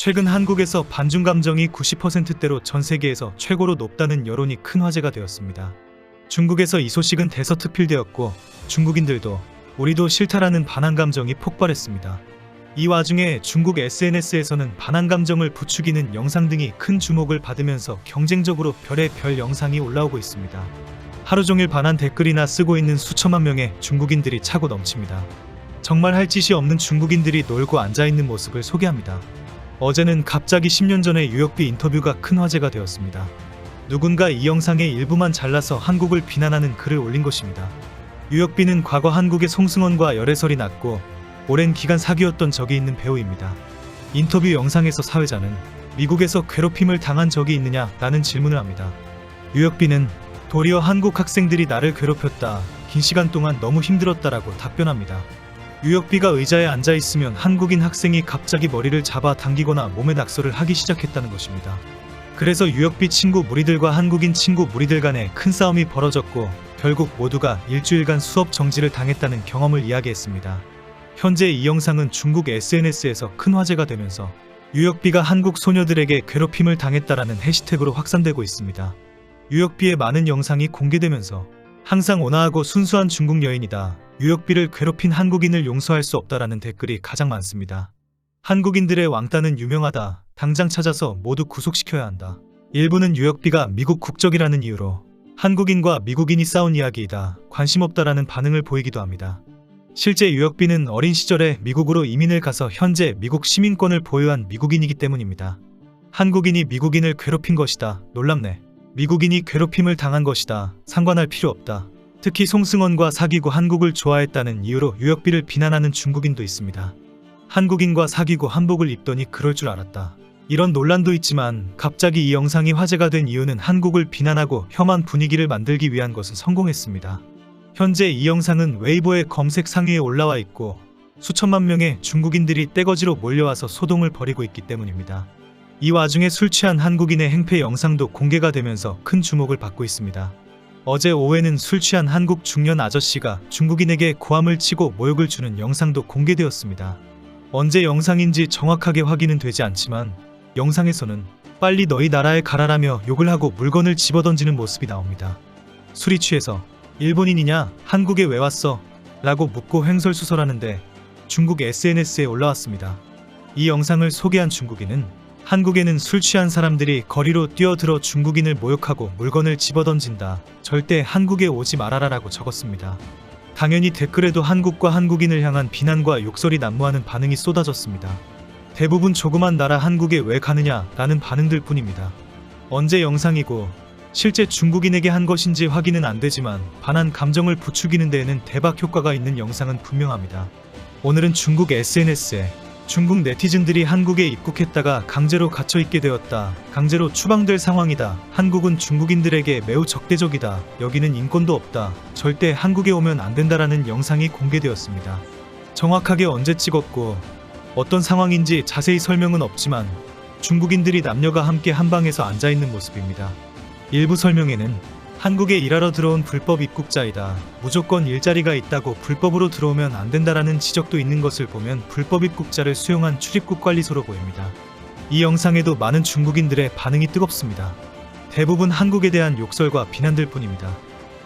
최근 한국에서 반중 감정이 90%대로 전 세계에서 최고로 높다는 여론이 큰 화제가 되었습니다. 중국에서 이 소식은 대서특필되었고 중국인들도 우리도 싫다라는 반한 감정이 폭발했습니다. 이 와중에 중국 SNS에서는 반한 감정을 부추기는 영상 등이 큰 주목을 받으면서 경쟁적으로 별의 별 영상이 올라오고 있습니다. 하루 종일 반한 댓글이나 쓰고 있는 수천만 명의 중국인들이 차고 넘칩니다. 정말 할 짓이 없는 중국인들이 놀고 앉아있는 모습을 소개합니다. 어제는 갑자기 10년 전의 유역비 인터뷰가 큰 화제가 되었습니다. 누군가 이 영상의 일부만 잘라서 한국을 비난하는 글을 올린 것입니다. 유역비는 과거 한국의 송승헌과 열애설이 났고 오랜 기간 사귀었던 적이 있는 배우입니다. 인터뷰 영상에서 사회자는 미국에서 괴롭힘을 당한 적이 있느냐 라는 질문을 합니다. 유역비는 도리어 한국 학생들이 나를 괴롭혔다. 긴 시간 동안 너무 힘들었다라고 답변합니다. 유역비가 의자에 앉아있으면 한국인 학생이 갑자기 머리를 잡아 당기거나 몸에 낙서를 하기 시작했다는 것입니다. 그래서 유역비 친구 무리들과 한국인 친구 무리들 간에 큰 싸움이 벌어졌고 결국 모두가 일주일간 수업 정지를 당했다는 경험을 이야기했습니다. 현재 이 영상은 중국 SNS에서 큰 화제가 되면서 유역비가 한국 소녀들에게 괴롭힘을 당했다라는 해시태그로 확산되고 있습니다. 유역비의 많은 영상이 공개되면서 항상 온화하고 순수한 중국 여인이다. 유역비를 괴롭힌 한국인을 용서할 수 없다라는 댓글이 가장 많습니다. 한국인들의 왕따는 유명하다. 당장 찾아서 모두 구속시켜야 한다. 일부는 유역비가 미국 국적이라는 이유로 한국인과 미국인이 싸운 이야기이다. 관심 없다라는 반응을 보이기도 합니다. 실제 유역비는 어린 시절에 미국으로 이민을 가서 현재 미국 시민권을 보유한 미국인이기 때문입니다. 한국인이 미국인을 괴롭힌 것이다. 놀랍네. 미국인이 괴롭힘을 당한 것이다. 상관할 필요 없다. 특히 송승헌과 사귀고 한국을 좋아했다는 이유로 유역비를 비난하는 중국인도 있습니다. 한국인과 사귀고 한복을 입더니 그럴 줄 알았다. 이런 논란도 있지만 갑자기 이 영상이 화제가 된 이유는 한국을 비난하고 혐한 분위기를 만들기 위한 것은 성공했습니다. 현재 이 영상은 웨이보의 검색 상위에 올라와 있고 수천만 명의 중국인들이 떼거지로 몰려와서 소동을 벌이고 있기 때문입니다. 이 와중에 술 취한 한국인의 행패 영상도 공개가 되면서 큰 주목을 받고 있습니다. 어제 오후에는 술 취한 한국 중년 아저씨가 중국인에게 고함을 치고 모욕을 주는 영상도 공개되었습니다. 언제 영상인지 정확하게 확인은 되지 않지만 영상에서는 빨리 너희 나라에 가라라며 욕을 하고 물건을 집어던지는 모습이 나옵니다. 술이 취해서 일본인이냐? 한국에 왜 왔어? 라고 묻고 횡설수설하는데 중국 SNS에 올라왔습니다. 이 영상을 소개한 중국인은 한국에는 술 취한 사람들이 거리로 뛰어들어 중국인을 모욕하고 물건을 집어던진다. 절대 한국에 오지 말아라 라고 적었습니다. 당연히 댓글에도 한국과 한국인을 향한 비난과 욕설이 난무하는 반응이 쏟아졌습니다. 대부분 조그만 나라 한국에 왜 가느냐 라는 반응들 뿐입니다. 언제 영상이고 실제 중국인에게 한 것인지 확인은 안 되지만 반한 감정을 부추기는 데에는 대박 효과가 있는 영상은 분명합니다. 오늘은 중국 SNS에 중국 네티즌들이 한국에 입국했다가 강제로 갇혀있게 되었다. 강제로 추방될 상황이다. 한국은 중국인들에게 매우 적대적이다. 여기는 인권도 없다. 절대 한국에 오면 안 된다라는 영상이 공개되었습니다. 정확하게 언제 찍었고 어떤 상황인지 자세히 설명은 없지만 중국인들이 남녀가 함께 한 방에서 앉아있는 모습입니다. 일부 설명에는 한국에 일하러 들어온 불법 입국자이다. 무조건 일자리가 있다고 불법으로 들어오면 안 된다라는 지적도 있는 것을 보면 불법 입국자를 수용한 출입국 관리소로 보입니다. 이 영상에도 많은 중국인들의 반응이 뜨겁습니다. 대부분 한국에 대한 욕설과 비난들 뿐입니다.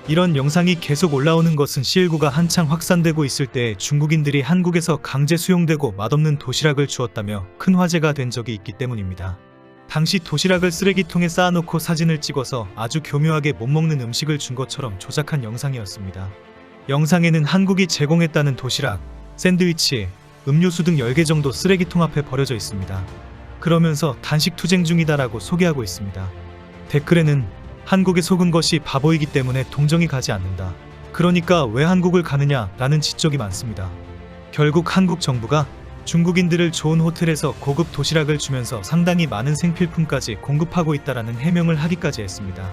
이런 영상이 계속 올라오는 것은 C19가 한창 확산되고 있을 때 중국인들이 한국에서 강제 수용되고 맛없는 도시락을 주었다며 큰 화제가 된 적이 있기 때문입니다. 당시 도시락을 쓰레기통에 쌓아놓고 사진을 찍어서 아주 교묘하게 못 먹는 음식을 준 것처럼 조작한 영상이었습니다. 영상에는 한국이 제공했다는 도시락, 샌드위치, 음료수 등 10개 정도 쓰레기통 앞에 버려져 있습니다. 그러면서 단식 투쟁 중이다라고 소개하고 있습니다. 댓글에는 한국에 속은 것이 바보이기 때문에 동정이 가지 않는다. 그러니까 왜 한국을 가느냐 라는 지적이 많습니다. 결국 한국 정부가 중국인들을 좋은 호텔에서 고급 도시락을 주면서 상당히 많은 생필품까지 공급하고 있다라는 해명을 하기까지 했습니다.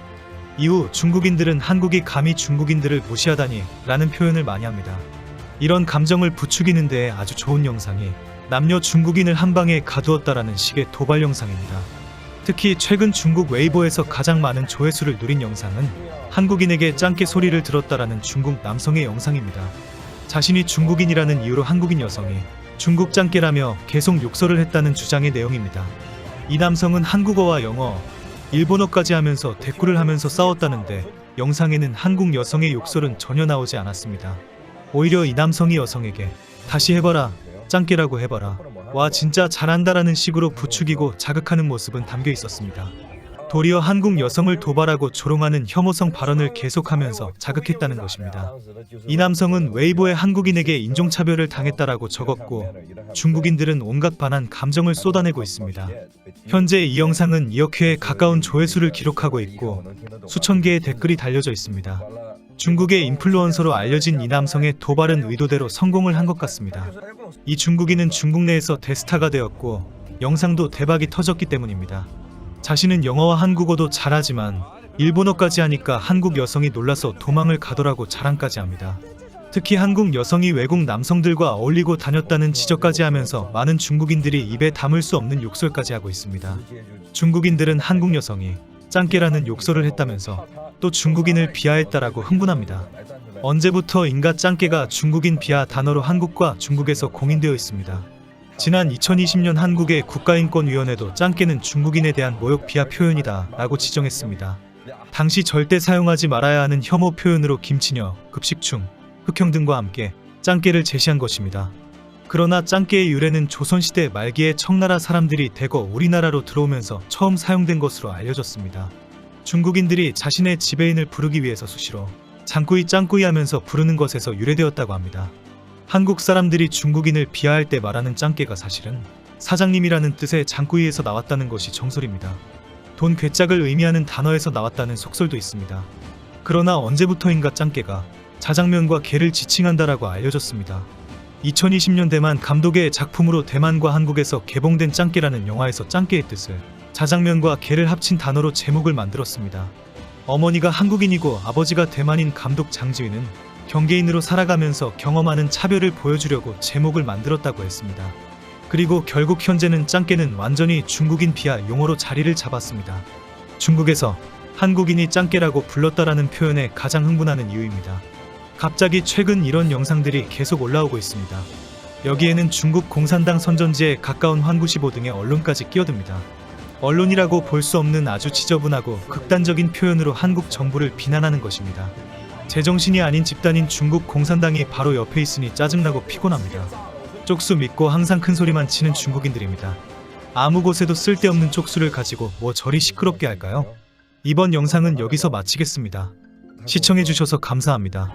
이후 중국인들은 한국이 감히 중국인들을 무시하다니 라는 표현을 많이 합니다. 이런 감정을 부추기는 데에 아주 좋은 영상이 남녀 중국인을 한 방에 가두었다라는 식의 도발 영상입니다. 특히 최근 중국 웨이보에서 가장 많은 조회수를 누린 영상은 한국인에게 짱깨 소리를 들었다라는 중국 남성의 영상입니다. 자신이 중국인이라는 이유로 한국인 여성이 중국 짱깨라며 계속 욕설을 했다는 주장의 내용입니다. 이 남성은 한국어와 영어, 일본어까지 하면서 대꾸를 하면서 싸웠다는데 영상에는 한국 여성의 욕설은 전혀 나오지 않았습니다. 오히려 이 남성이 여성에게 다시 해봐라, 짱깨라고 해봐라, 와 진짜 잘한다라는 식으로 부추기고 자극하는 모습은 담겨 있었습니다. 도리어 한국 여성을 도발하고 조롱하는 혐오성 발언을 계속하면서 자극했다는 것입니다. 이 남성은 웨이보에 한국인에게 인종차별을 당했다라고 적었고 중국인들은 온갖 반한 감정을 쏟아내고 있습니다. 현재 이 영상은 2억 회에 가까운 조회수를 기록하고 있고 수천 개의 댓글이 달려져 있습니다. 중국의 인플루언서로 알려진 이 남성의 도발은 의도대로 성공을 한 것 같습니다. 이 중국인은 중국 내에서 대스타가 되었고 영상도 대박이 터졌기 때문입니다. 자신은 영어와 한국어도 잘하지만 일본어까지 하니까 한국 여성이 놀라서 도망을 가더라고 자랑까지 합니다. 특히 한국 여성이 외국 남성들과 어울리고 다녔다는 지적까지 하면서 많은 중국인들이 입에 담을 수 없는 욕설까지 하고 있습니다. 중국인들은 한국 여성이 짱깨라는 욕설을 했다면서 또 중국인을 비하했다라고 흥분합니다. 언제부터 인가 짱깨가 중국인 비하 단어로 한국과 중국에서 공인되어 있습니다. 지난 2020년 한국의 국가인권위원회도 짱깨는 중국인에 대한 모욕 비하 표현이다 라고 지정했습니다. 당시 절대 사용하지 말아야 하는 혐오 표현으로 김치녀, 급식충, 흑형 등과 함께 짱깨를 제시한 것입니다. 그러나 짱깨의 유래는 조선시대 말기에 청나라 사람들이 대거 우리나라로 들어오면서 처음 사용된 것으로 알려졌습니다. 중국인들이 자신의 지배인을 부르기 위해서 수시로 장꾸이 짱꾸이 하면서 부르는 것에서 유래되었다고 합니다. 한국 사람들이 중국인을 비하할 때 말하는 짱깨가 사실은 사장님이라는 뜻의 장꾸이에서 나왔다는 것이 정설입니다. 돈 괴짝을 의미하는 단어에서 나왔다는 속설도 있습니다. 그러나 언제부터인가 짱깨가 자장면과 게를 지칭한다라고 알려졌습니다. 2020년 대만 감독의 작품으로 대만과 한국에서 개봉된 짱깨라는 영화에서 짱깨의 뜻을 자장면과 게를 합친 단어로 제목을 만들었습니다. 어머니가 한국인이고 아버지가 대만인 감독 장지휘는 경계인으로 살아가면서 경험하는 차별을 보여주려고 제목을 만들었다고 했습니다. 그리고 결국 현재는 짱깨는 완전히 중국인 비하 용어로 자리를 잡았습니다. 중국에서 한국인이 짱깨라고 불렀다라는 표현에 가장 흥분하는 이유입니다. 갑자기 최근 이런 영상들이 계속 올라오고 있습니다. 여기에는 중국 공산당 선전지에 가까운 환구시보 등의 언론까지 끼어듭니다. 언론이라고 볼 수 없는 아주 지저분하고 극단적인 표현으로 한국 정부를 비난하는 것입니다. 제정신이 아닌 집단인 중국 공산당이 바로 옆에 있으니 짜증나고 피곤합니다. 쪽수 믿고 항상 큰 소리만 치는 중국인들입니다. 아무 곳에도 쓸데없는 쪽수를 가지고 뭐 저리 시끄럽게 할까요? 이번 영상은 여기서 마치겠습니다. 시청해주셔서 감사합니다.